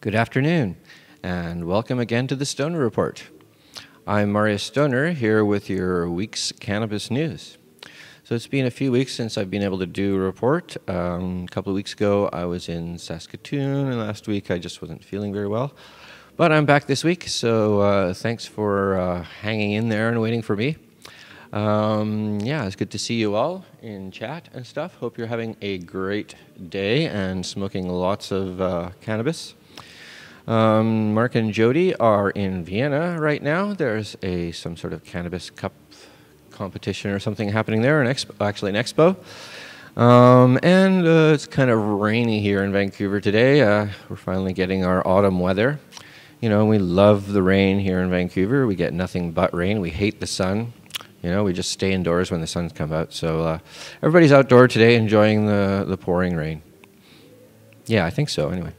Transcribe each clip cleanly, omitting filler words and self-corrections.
Good afternoon, and welcome again to the Stoner Report. I'm Marius Stoner, here with your week's cannabis news. So it's been a few weeks since I've been able to do a report. A couple of weeks ago, I was in Saskatoon, and last week I just wasn't feeling very well. But I'm back this week, so thanks for hanging in there and waiting for me. Yeah, it's good to see you all in chat and stuff. Hope you're having a great day and smoking lots of cannabis. Mark and Jody are in Vienna right now. There's some sort of cannabis cup competition or something happening there, actually an expo. And it's kind of rainy here in Vancouver today. We're finally getting our autumn weather. You know, we love the rain here in Vancouver. We get nothing but rain. We hate the sun. You know, we just stay indoors when the sun comes out. So everybody's outdoor today enjoying the pouring rain. Yeah, I think so anyway.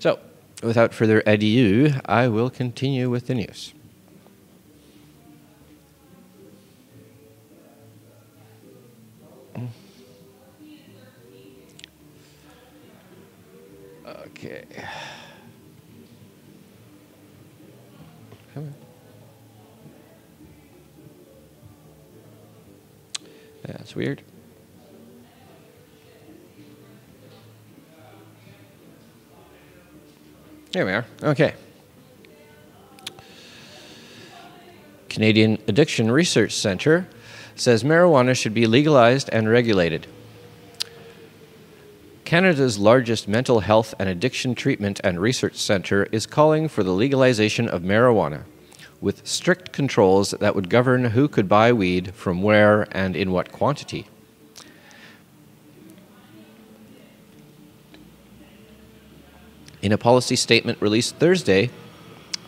So without further ado, I will continue with the news. Okay. Come on. That's weird. There we are. Okay. Canadian Addiction Research Centre says marijuana should be legalized and regulated. Canada's largest mental health and addiction treatment and research centre is calling for the legalization of marijuana, with strict controls that would govern who could buy weed, from where, and in what quantity. In a policy statement released Thursday,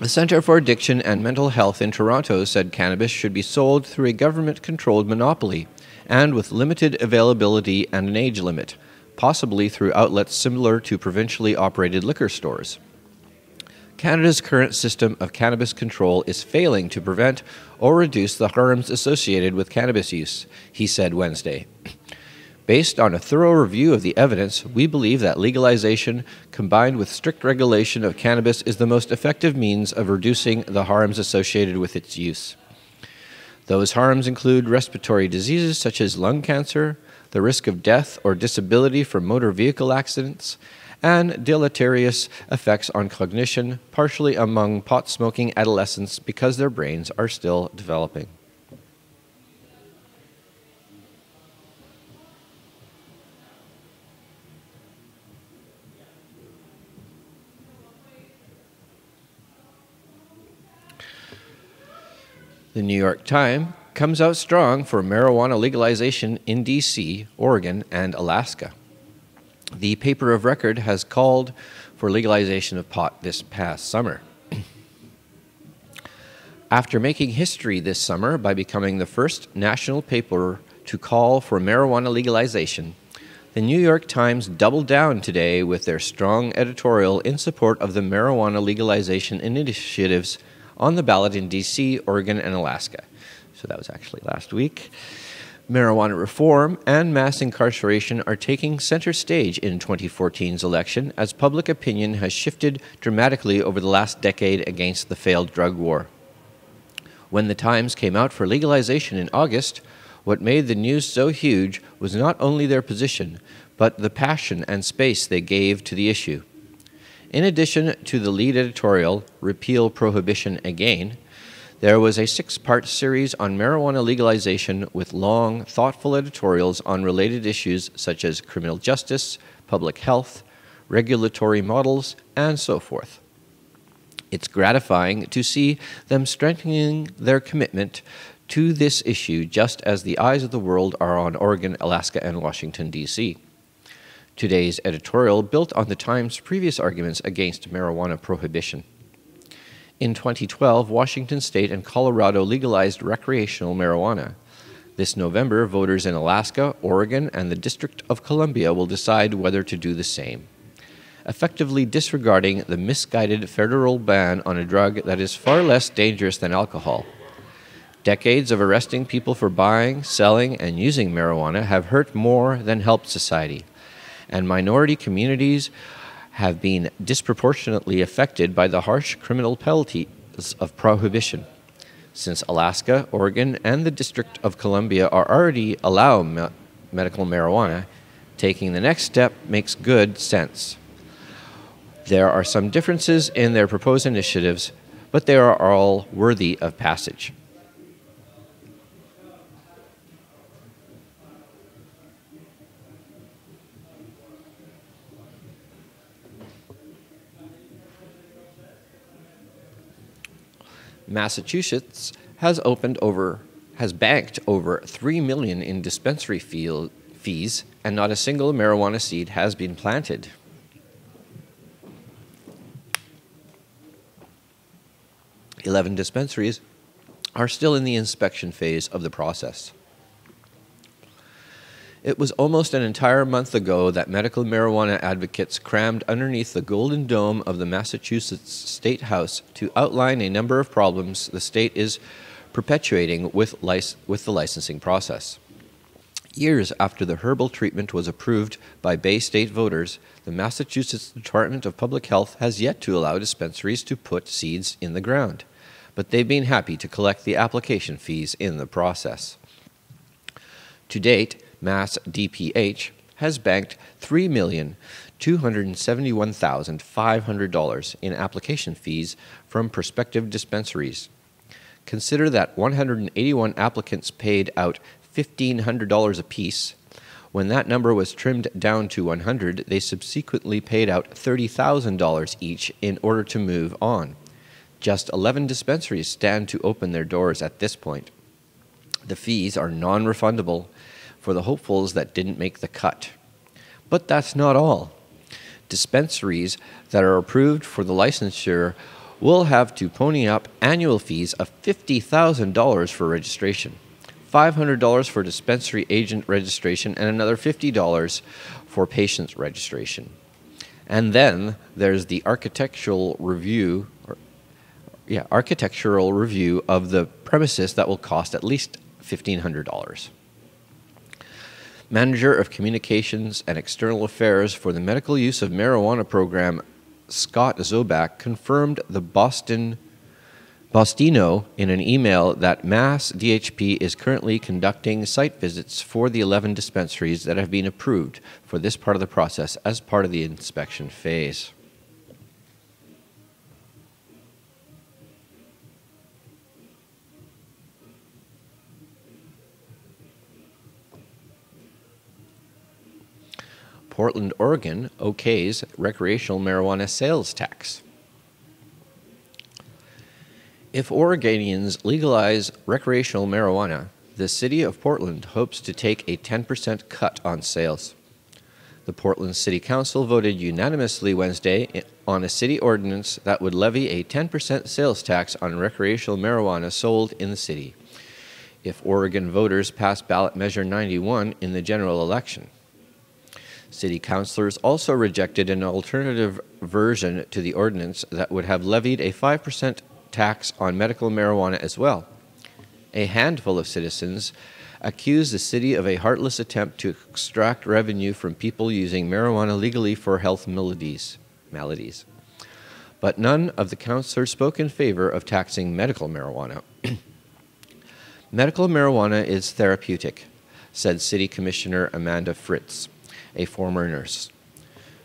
the Centre for Addiction and Mental Health in Toronto said cannabis should be sold through a government-controlled monopoly and with limited availability and an age limit, possibly through outlets similar to provincially operated liquor stores. Canada's current system of cannabis control is failing to prevent or reduce the harms associated with cannabis use, he said Wednesday. Based on a thorough review of the evidence, we believe that legalization, combined with strict regulation of cannabis, is the most effective means of reducing the harms associated with its use. Those harms include respiratory diseases such as lung cancer, the risk of death or disability from motor vehicle accidents, and deleterious effects on cognition, partially among pot-smoking adolescents because their brains are still developing. The New York Times comes out strong for marijuana legalization in D.C., Oregon, and Alaska. The paper of record has called for legalization of pot this past summer. After making history this summer by becoming the first national paper to call for marijuana legalization, the New York Times doubled down today with their strong editorial in support of the marijuana legalization initiatives on the ballot in D.C., Oregon, and Alaska. So that was actually last week. Marijuana reform and mass incarceration are taking center stage in 2014's election as public opinion has shifted dramatically over the last decade against the failed drug war. When the Times came out for legalization in August, what made the news so huge was not only their position, but the passion and space they gave to the issue. In addition to the lead editorial, Repeal Prohibition Again, there was a 6-part series on marijuana legalization with long, thoughtful editorials on related issues such as criminal justice, public health, regulatory models, and so forth. It's gratifying to see them strengthening their commitment to this issue just as the eyes of the world are on Oregon, Alaska, and Washington, D.C. Today's editorial built on the Times' previous arguments against marijuana prohibition. In 2012, Washington State and Colorado legalized recreational marijuana. This November, voters in Alaska, Oregon, and the District of Columbia will decide whether to do the same, effectively disregarding the misguided federal ban on a drug that is far less dangerous than alcohol. Decades of arresting people for buying, selling, and using marijuana have hurt more than helped society, and minority communities have been disproportionately affected by the harsh criminal penalties of prohibition, since Alaska, Oregon, and the District of Columbia are already allow medical marijuana. Taking the next step makes good sense. There are some differences in their proposed initiatives, but they are all worthy of passage. Massachusetts has banked over $3 million in dispensary fees, and not a single marijuana seed has been planted. Eleven dispensaries are still in the inspection phase of the process. It was almost an entire month ago that medical marijuana advocates crammed underneath the golden dome of the Massachusetts State House to outline a number of problems the state is perpetuating with the licensing process. Years after the herbal treatment was approved by Bay State voters, the Massachusetts Department of Public Health has yet to allow dispensaries to put seeds in the ground, but they've been happy to collect the application fees in the process. To date, Mass DPH has banked $3,271,500 in application fees from prospective dispensaries. Consider that 181 applicants paid out $1,500 apiece. When that number was trimmed down to 100, they subsequently paid out $30,000 each in order to move on. Just 11 dispensaries stand to open their doors at this point. The fees are non-refundable for the hopefuls that didn't make the cut. But that's not all. Dispensaries that are approved for the licensure will have to pony up annual fees of $50,000 for registration, $500 for dispensary agent registration, and another $50 for patient's registration. And then there's the architectural review of the premises that will cost at least $1,500. Manager of Communications and External Affairs for the Medical Use of Marijuana Program, Scott Zobak, confirmed the Bostino in an email that Mass DHP is currently conducting site visits for the 11 dispensaries that have been approved for this part of the process as part of the inspection phase. Portland, Oregon okays recreational marijuana sales tax. If Oregonians legalize recreational marijuana, the city of Portland hopes to take a 10% cut on sales. The Portland City Council voted unanimously Wednesday on a city ordinance that would levy a 10% sales tax on recreational marijuana sold in the city if Oregon voters pass ballot measure 91 in the general election. City councilors also rejected an alternative version to the ordinance that would have levied a 5% tax on medical marijuana as well. A handful of citizens accused the city of a heartless attempt to extract revenue from people using marijuana legally for health maladies. But none of the councilors spoke in favor of taxing medical marijuana. Medical marijuana is therapeutic, said City Commissioner Amanda Fritz, a former nurse.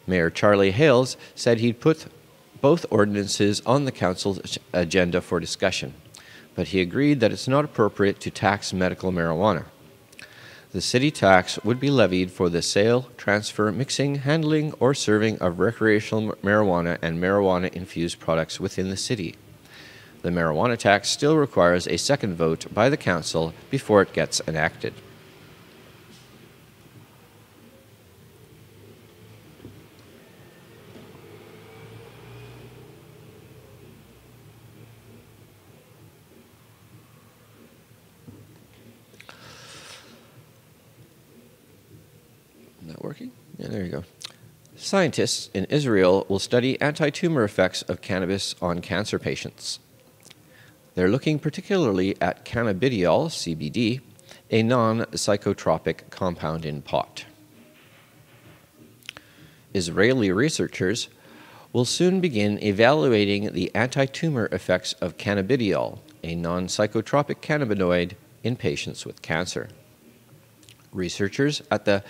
Mayor Charlie Hales said he'd put both ordinances on the council's agenda for discussion, but he agreed that it's not appropriate to tax medical marijuana. The city tax would be levied for the sale, transfer, mixing, handling, or serving of recreational marijuana and marijuana-infused products within the city. The marijuana tax still requires a second vote by the council before it gets enacted. Not working? Yeah, there you go. Scientists in Israel will study anti-tumor effects of cannabis on cancer patients. They're looking particularly at cannabidiol, CBD, a non-psychotropic compound in pot. Israeli researchers will soon begin evaluating the anti-tumor effects of cannabidiol, a non-psychotropic cannabinoid, in patients with cancer. Researchers at the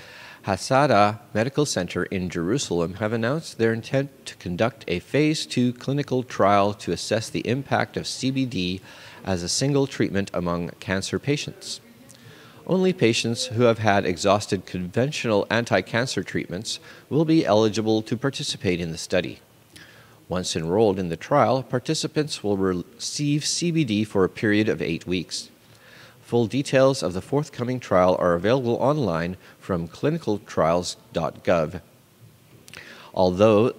Hadassah Medical Center in Jerusalem have announced their intent to conduct a Phase 2 clinical trial to assess the impact of CBD as a single treatment among cancer patients. Only patients who have had exhausted conventional anti-cancer treatments will be eligible to participate in the study. Once enrolled in the trial, participants will receive CBD for a period of 8 weeks. Full details of the forthcoming trial are available online from clinicaltrials.gov. Although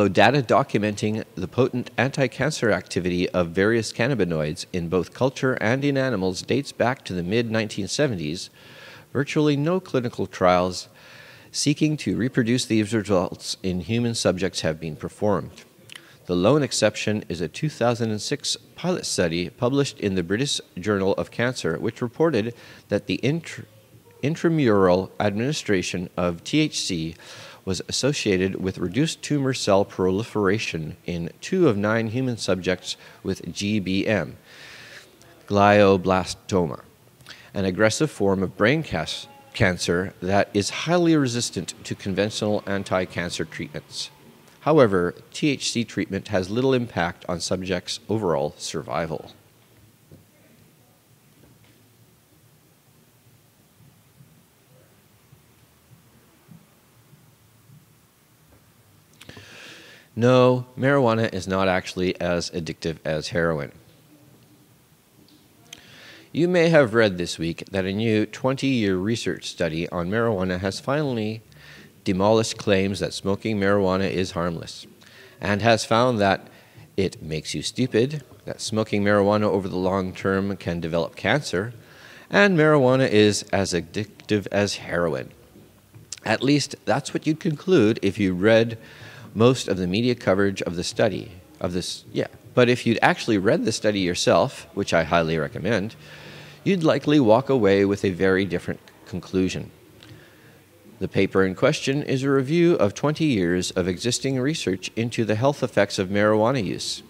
data documenting the potent anti-cancer activity of various cannabinoids in both culture and in animals dates back to the mid-1970s, virtually no clinical trials seeking to reproduce these results in human subjects have been performed. The lone exception is a 2006 pilot study published in the British Journal of Cancer, which reported that the intramural administration of THC was associated with reduced tumor cell proliferation in 2 of 9 human subjects with GBM, glioblastoma, an aggressive form of brain cancer that is highly resistant to conventional anti-cancer treatments. However, THC treatment has little impact on subjects' overall survival. No, marijuana is not actually as addictive as heroin. You may have read this week that a new 20-year research study on marijuana has finally demolished claims that smoking marijuana is harmless, and has found that it makes you stupid, that smoking marijuana over the long term can develop cancer, and marijuana is as addictive as heroin. At least that's what you'd conclude if you read most of the media coverage of the study, But if you'd actually read the study yourself, which I highly recommend, you'd likely walk away with a very different conclusion. The paper in question is a review of 20 years of existing research into the health effects of marijuana use.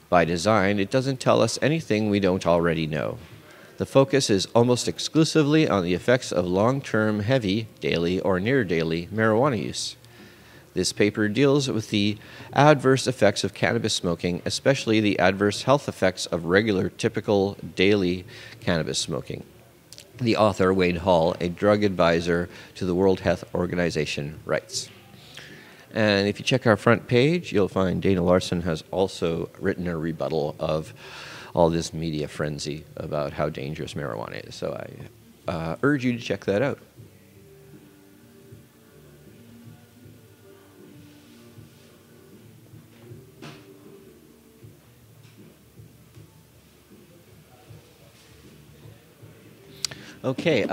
By design, it doesn't tell us anything we don't already know. The focus is almost exclusively on the effects of long-term heavy, daily, or near-daily marijuana use. This paper deals with the adverse effects of cannabis smoking, especially the adverse health effects of regular, typical, daily cannabis smoking. The author, Wade Hall, a drug advisor to the World Health Organization, writes. And if you check our front page, you'll find Dana Larson has also written a rebuttal of all this media frenzy about how dangerous marijuana is. So I urge you to check that out. Okay,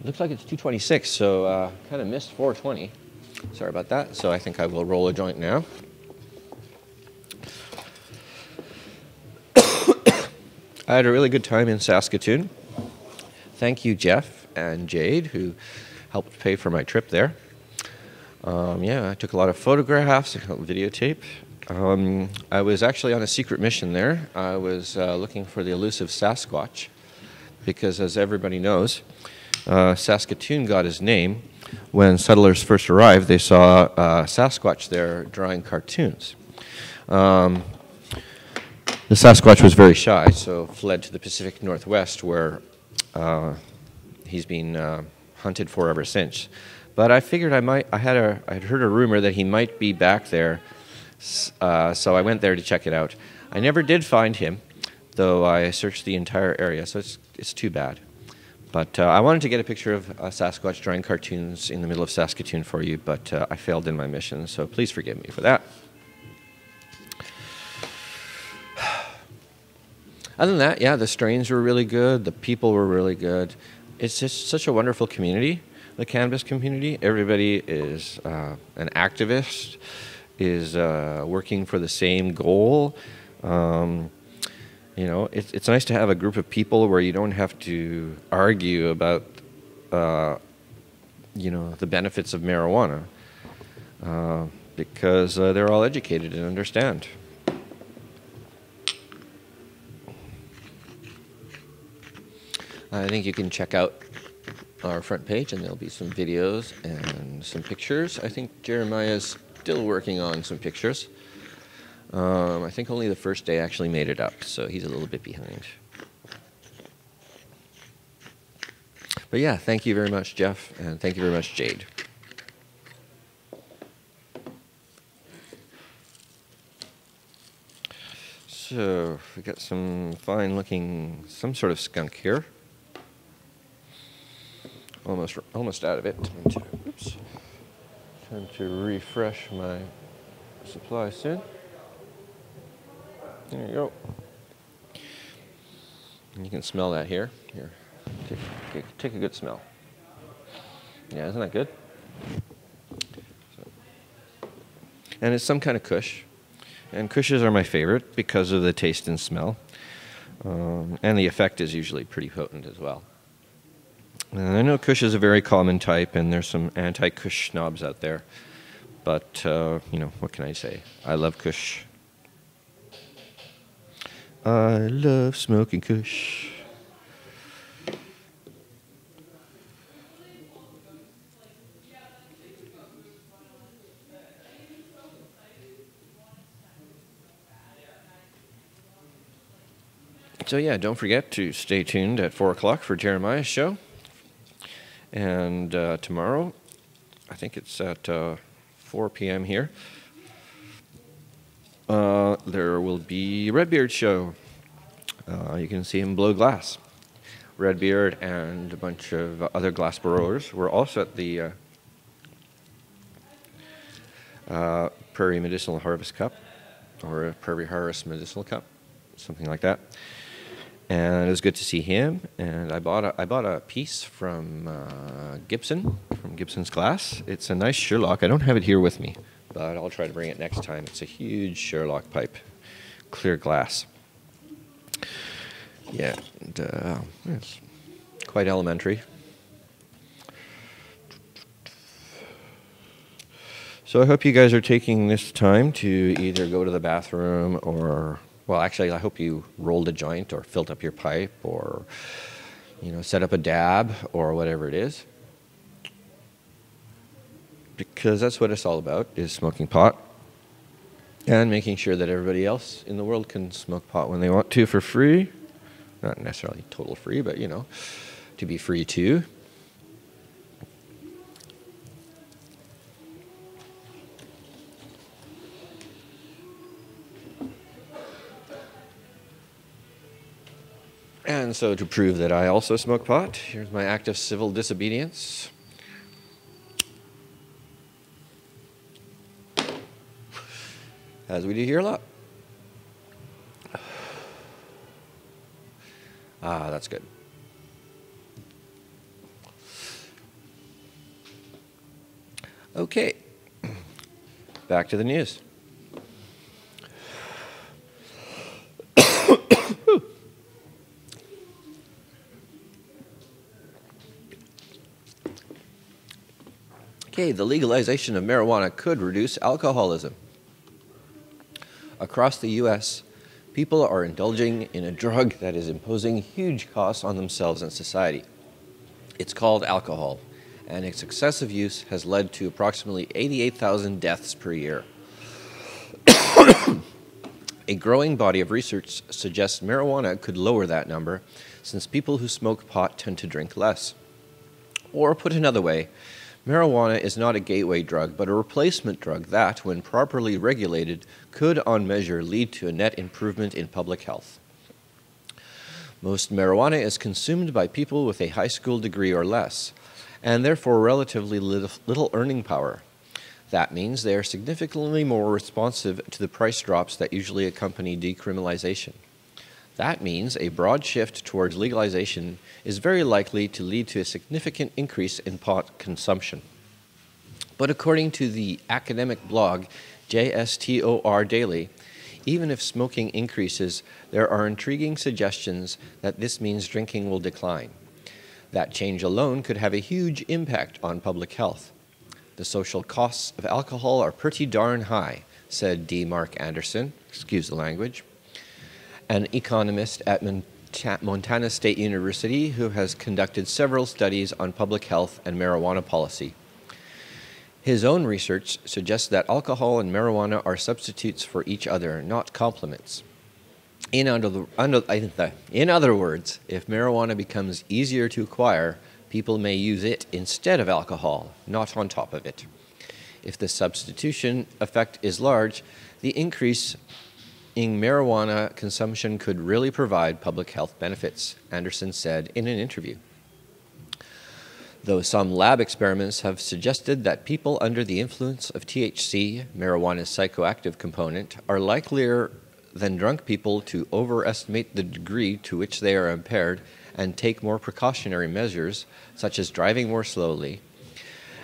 looks like it's 2:26, so kind of missed 4:20. Sorry about that. So I think I will roll a joint now. I had a really good time in Saskatoon. Thank you, Jeff and Jade, who helped pay for my trip there. I took a lot of photographs, videotape. I was actually on a secret mission there. I was looking for the elusive Sasquatch, because as everybody knows, Saskatoon got his name when settlers first arrived. They saw Sasquatch there drawing cartoons. The Sasquatch was very shy, so fled to the Pacific Northwest, where he's been hunted for ever since. But I figured I'd heard a rumor that he might be back there, so I went there to check it out. I never did find him, though I searched the entire area, so it's too bad. But I wanted to get a picture of Sasquatch drawing cartoons in the middle of Saskatoon for you, but I failed in my mission, so please forgive me for that. Other than that, the strains were really good. The people were really good. It's just such a wonderful community, the cannabis community. Everybody is an activist, is working for the same goal. It's nice to have a group of people where you don't have to argue about, the benefits of marijuana. because they're all educated and understand. I think you can check out our front page, and there'll be some videos and some pictures. I think Jeremiah's still working on some pictures. I think only the first day actually made it up, so he's a little bit behind. But yeah, thank you very much, Jeff, and thank you very much, Jade. So we got some fine-looking, some sort of skunk here. Almost out of it. Time to refresh my supply soon. There you go. And you can smell that here. Here, take a good smell. Yeah, isn't that good? And it's some kind of kush. And kushes are my favorite because of the taste and smell. And the effect is usually pretty potent as well. And I know kush is a very common type, and there's some anti-kush snobs out there. But, you know, what can I say? I love kush. I love smoking kush. So yeah, don't forget to stay tuned at 4 o'clock for Jeremiah's show. And tomorrow, I think it's at 4 p.m. here, there will be Redbeard's show. You can see him blow glass. Redbeard and a bunch of other glass blowers were also at the Prairie Medicinal Harvest Cup, or Prairie Harvest Medicinal Cup, something like that. And it was good to see him. And I bought a piece from Gibson, from Gibson's Glass. It's a nice Sherlock. I don't have it here with me, but I'll try to bring it next time. It's a huge Sherlock pipe, clear glass. Yeah, and it's quite elementary. So I hope you guys are taking this time to either go to the bathroom or, well, actually, I hope you rolled a joint or filled up your pipe or, you know, set up a dab or whatever it is. Because that's what it's all about, is smoking pot and making sure that everybody else in the world can smoke pot when they want to for free. Not necessarily total free, but, you know, to be free too. And so to prove that I also smoke pot, here's my act of civil disobedience. As we do here a lot. Ah, that's good. Okay, back to the news. Okay, the legalization of marijuana could reduce alcoholism. Across the U.S., people are indulging in a drug that is imposing huge costs on themselves and society. It's called alcohol, and its excessive use has led to approximately 88,000 deaths per year. A growing body of research suggests marijuana could lower that number, since people who smoke pot tend to drink less. Or put another way, marijuana is not a gateway drug, but a replacement drug that, when properly regulated, could on measure lead to a net improvement in public health. Most marijuana is consumed by people with a high school degree or less, and therefore relatively little earning power. That means they are significantly more responsive to the price drops that usually accompany decriminalization. That means a broad shift towards legalization is very likely to lead to a significant increase in pot consumption. But according to the academic blog JSTOR Daily, even if smoking increases, there are intriguing suggestions that this means drinking will decline. That change alone could have a huge impact on public health. The social costs of alcohol are pretty darn high, said D. Mark Anderson, excuse the language, an economist at Montana State University who has conducted several studies on public health and marijuana policy. His own research suggests that alcohol and marijuana are substitutes for each other, not complements. In other words, if marijuana becomes easier to acquire, people may use it instead of alcohol, not on top of it. If the substitution effect is large, the increase in marijuana consumption could really provide public health benefits, Anderson said in an interview. Though some lab experiments have suggested that people under the influence of THC, marijuana's psychoactive component, are likelier than drunk people to overestimate the degree to which they are impaired and take more precautionary measures, such as driving more slowly,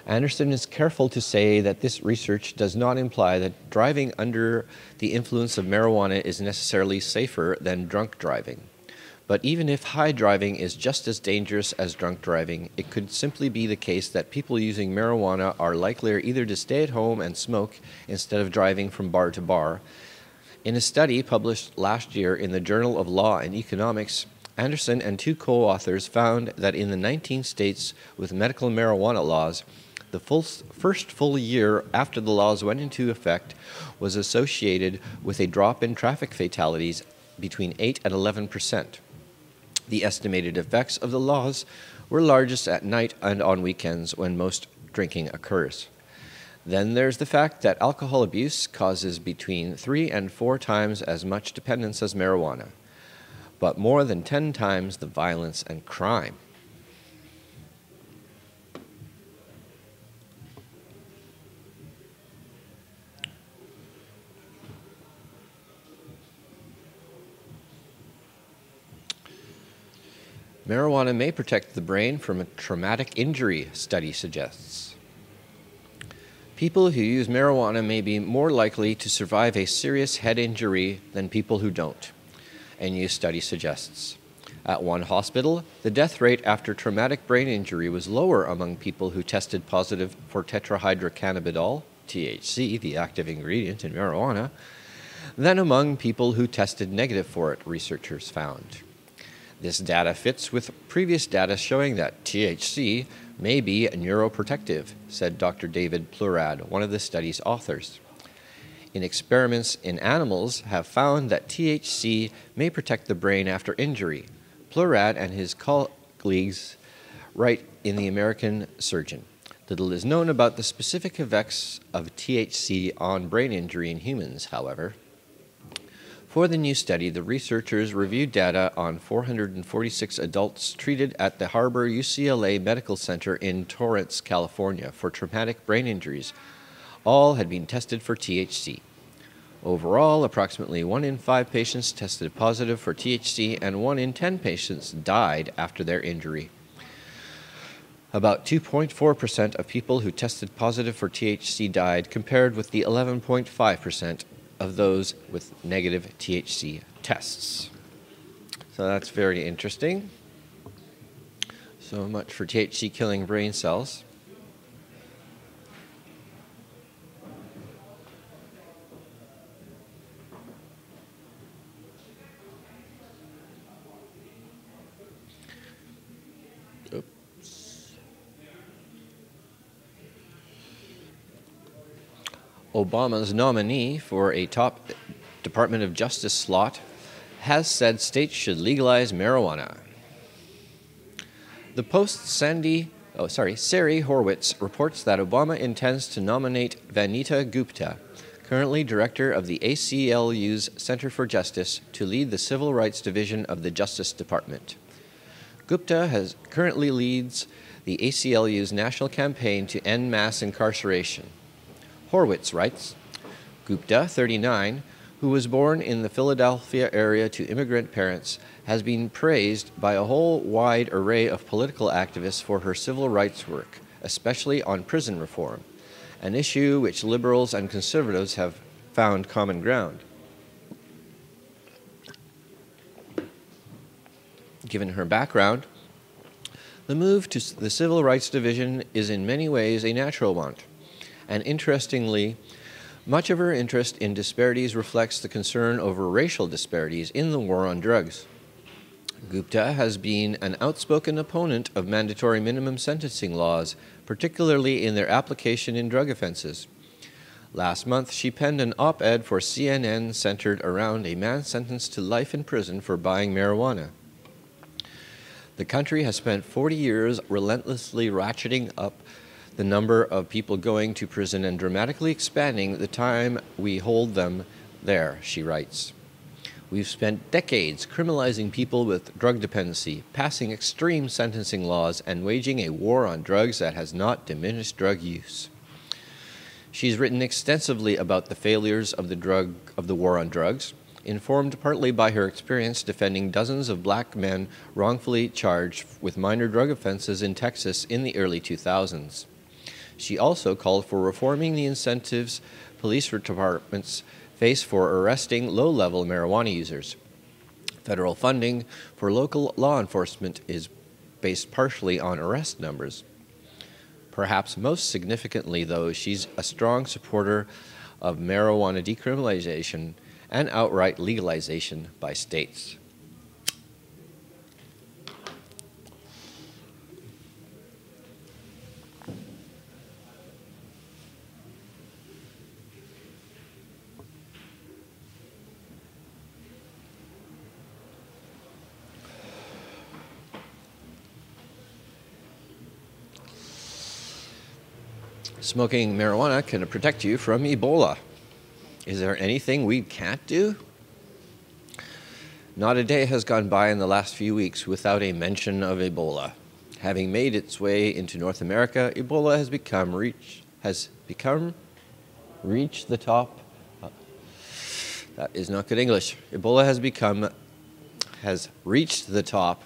Anderson is careful to say that this research does not imply that driving under the influence of marijuana is necessarily safer than drunk driving. But even if high driving is just as dangerous as drunk driving, it could simply be the case that people using marijuana are likelier either to stay at home and smoke instead of driving from bar to bar. In a study published last year in the Journal of Law and Economics, Anderson and two co-authors found that in the 19 states with medical marijuana laws, the first full year after the laws went into effect was associated with a drop in traffic fatalities between 8 and 11%. The estimated effects of the laws were largest at night and on weekends when most drinking occurs. Then there's the fact that alcohol abuse causes between 3 and 4 times as much dependence as marijuana, but more than 10 times the violence and crime. Marijuana may protect the brain from a traumatic injury, study suggests. People who use marijuana may be more likely to survive a serious head injury than people who don't, a new study suggests. At one hospital, the death rate after traumatic brain injury was lower among people who tested positive for tetrahydrocannabinol, THC, the active ingredient in marijuana, than among people who tested negative for it, researchers found. This data fits with previous data showing that THC may be neuroprotective, said Dr. David Plurad, one of the study's authors. In experiments in animals have found that THC may protect the brain after injury. Plurad and his colleagues write in the American Surgeon. Little is known about the specific effects of THC on brain injury in humans, however. For the new study, the researchers reviewed data on 446 adults treated at the Harbor UCLA Medical Center in Torrance, California, for traumatic brain injuries. All had been tested for THC. Overall, approximately 1 in 5 patients tested positive for THC, and 1 in 10 patients died after their injury. About 2.4% of people who tested positive for THC died, compared with the 11.5% of those with negative THC tests. So that's very interesting. So much for THC killing brain cells. Obama's nominee for a top Department of Justice slot has said states should legalize marijuana. The Post's Sari Horwitz reports that Obama intends to nominate Vanita Gupta, currently director of the ACLU's Center for Justice, to lead the Civil Rights Division of the Justice Department. Gupta currently leads the ACLU's national campaign to end mass incarceration. Horwitz writes, Gupta, 39, who was born in the Philadelphia area to immigrant parents, has been praised by a whole wide array of political activists for her civil rights work, especially on prison reform, an issue which liberals and conservatives have found common ground. Given her background, the move to the Civil Rights Division is in many ways a natural one. And interestingly, much of her interest in disparities reflects the concern over racial disparities in the war on drugs. Gupta has been an outspoken opponent of mandatory minimum sentencing laws, particularly in their application in drug offenses. Last month, she penned an op-ed for CNN centered around a man sentenced to life in prison for buying marijuana. The country has spent 40 years relentlessly ratcheting up the number of people going to prison and dramatically expanding the time we hold them there, she writes. We've spent decades criminalizing people with drug dependency, passing extreme sentencing laws, and waging a war on drugs that has not diminished drug use. She's written extensively about the failures of the war on drugs, informed partly by her experience defending dozens of black men wrongfully charged with minor drug offenses in Texas in the early 2000s. She also called for reforming the incentives police departments face for arresting low-level marijuana users. Federal funding for local law enforcement is based partially on arrest numbers. Perhaps most significantly, though, she's a strong supporter of marijuana decriminalization and outright legalization by states. Smoking marijuana can protect you from Ebola. Is there anything we can't do? Not a day has gone by in the last few weeks without a mention of Ebola. Having made its way into North America, Ebola has reached the top. That is not good English. Ebola has reached the top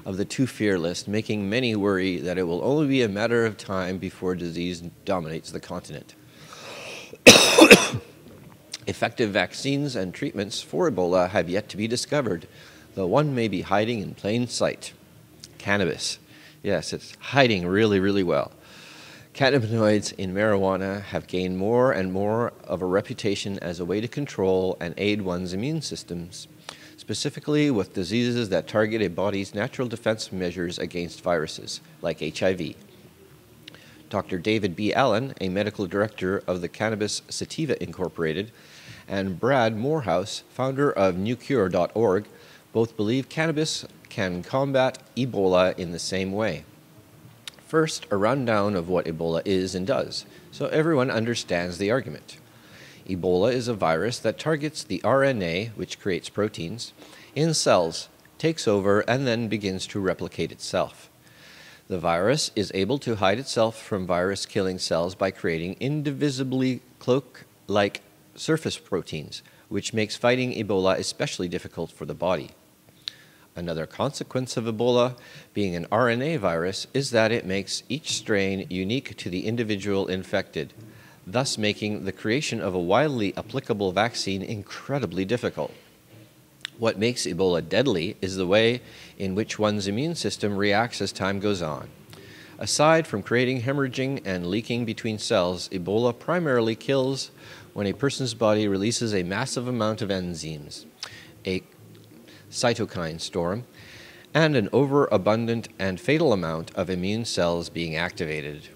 of the too fear list, making many worry that it will only be a matter of time before disease dominates the continent. Effective vaccines and treatments for Ebola have yet to be discovered, though one may be hiding in plain sight. Cannabis. Yes, it's hiding really, really well. Cannabinoids in marijuana have gained more and more of a reputation as a way to control and aid one's immune systems, specifically with diseases that target a body's natural defense measures against viruses, like HIV. Dr. David B. Allen, a medical director of the Cannabis Sativa Incorporated, and Brad Morehouse, founder of newcure.org, both believe cannabis can combat Ebola in the same way. First, a rundown of what Ebola is and does, so everyone understands the argument. Ebola is a virus that targets the RNA, which creates proteins, in cells, takes over, and then begins to replicate itself. The virus is able to hide itself from virus-killing cells by creating indivisibly cloak-like surface proteins, which makes fighting Ebola especially difficult for the body. Another consequence of Ebola being an RNA virus is that it makes each strain unique to the individual infected, thus making the creation of a widely applicable vaccine incredibly difficult. What makes Ebola deadly is the way in which one's immune system reacts as time goes on. Aside from creating hemorrhaging and leaking between cells, Ebola primarily kills when a person's body releases a massive amount of enzymes, a cytokine storm, and an overabundant and fatal amount of immune cells being activated.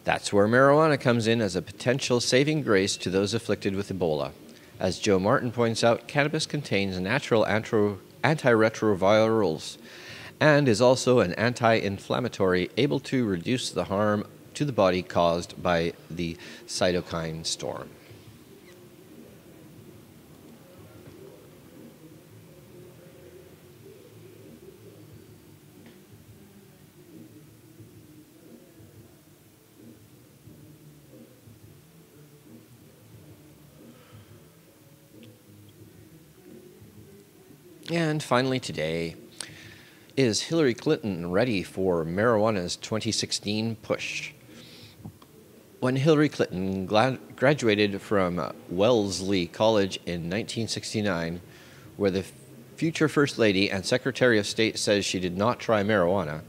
That's where marijuana comes in as a potential saving grace to those afflicted with Ebola. As Joe Martin points out, cannabis contains natural antiretrovirals and is also an anti-inflammatory, able to reduce the harm to the body caused by the cytokine storm. And finally today, is Hillary Clinton ready for marijuana's 2016 push? When Hillary Clinton graduated from Wellesley College in 1969, where the future First Lady and Secretary of State says she did not try marijuana,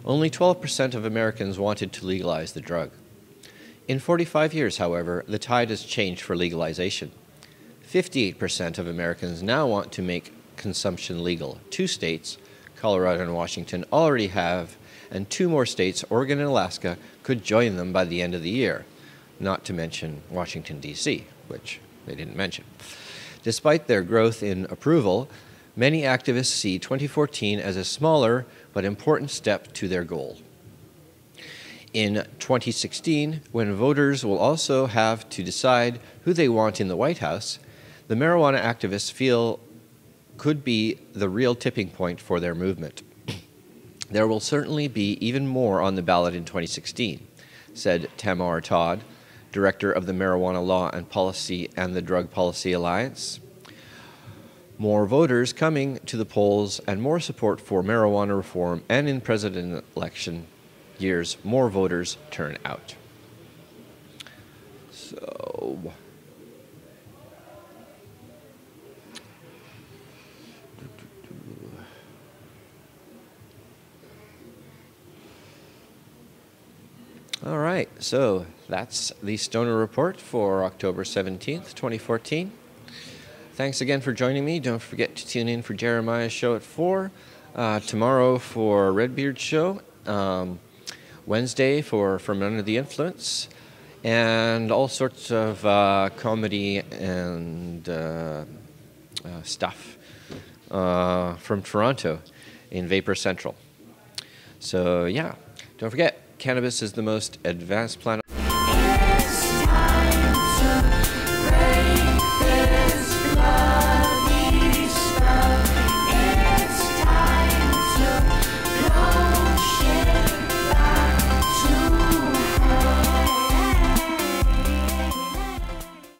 only 12% of Americans wanted to legalize the drug. In 45 years, however, the tide has changed for legalization. 58% of Americans now want to make consumption legal. 2 states, Colorado and Washington, already have, and 2 more states, Oregon and Alaska, could join them by the end of the year, not to mention Washington, D.C., which they didn't mention. Despite their growth in approval, many activists see 2014 as a smaller but important step to their goal. In 2016, when voters will also have to decide who they want in the White House, the marijuana activists feel could be the real tipping point for their movement. There will certainly be even more on the ballot in 2016, said Tamar Todd, director of the Marijuana Law and Policy and the Drug Policy Alliance. More voters coming to the polls and more support for marijuana reform, and in president election years, more voters turn out. So, all right, so that's the Stoner Report for October 17th, 2014. Thanks again for joining me. Don't forget to tune in for Jeremiah's show at 4, tomorrow for Redbeard's show, Wednesday for From Under the Influence, and all sorts of comedy and stuff from Toronto in Vapor Central. So yeah, don't forget, cannabis is the most advanced plant.